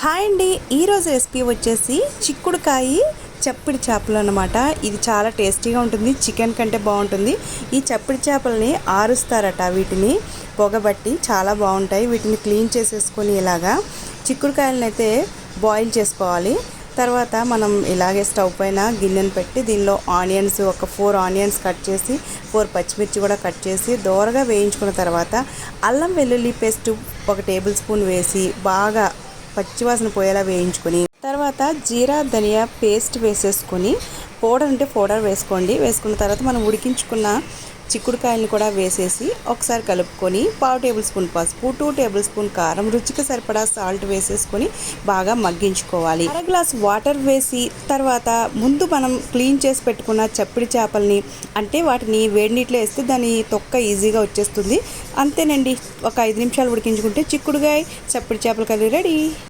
Hi అండి, ఈరోజు recipe వచ్చేసి చిక్కుడుకాయ చప్పిడి చేపలు అన్నమాట. ఇది చాలా టేస్టీగా ఉంటుంది, చికెన్ కంటే బాగుంటుంది. ఈ చప్పిడి చేపల్ని ఆరుస్తారట, వీటిని పొగబట్టి చాలా బాగుంటాయి. వీటిని క్లీన్ చేసేసుకొని ఇలాగా చిక్కుడుకాయలను అయితే బాయిల్ చేసుకోవాలి. తర్వాత మనం ఇలాగే స్టవ్ పైన గిన్నెను పెట్టి దీనిలో ఆనియన్స్ ఒక 4 ఆనియన్స్ కట్ చేసి 4 పచ్చిమిర్చి కూడా కట్ చేసి దోరగా వేయించుకున్న తర్వాత అల్లం వెల్లుల్లి పేస్ట్ 1 టేబుల్ స్పూన్ వేసి బాగా పచ్చివాసన పోయేలా వేయించుకొని తర్వాత జీరా ధనియా పేస్ట్ వేసేసుకొని పౌడర్ ఉంటే పౌడర్ వేసుకోండి. వేసుకున్న తర్వాత మనం ఉడికించుకున్న చిక్కుడుకాయలను కూడా వేసేసి ఒకసారి కలుపుకొని 1/2 టేబుల్ స్పూన్ పసుపు, 2 టేబుల్ స్పూన్ కారం, రుచికి సరిపడా సాల్ట్ వేసేసుకొని బాగా మగ్గించుకోవాలి. 1/2 గ్లాస్ వాటర్ వేసి తర్వాత ముందు మనం క్లీన్ చేసి పెట్టుకున్న చప్పిడి చేపల్ని అంటే వాటిని వేడి నీటిలో వేస్తే దాని తొక్క ఈజీగా వచ్చేస్తుంది. అంతేనండి, ఒక 5 నిమిషాలు ఉడికించుకుంటే చిక్కుడుకాయ చప్పిడి చేపల కర్రీ రెడీ.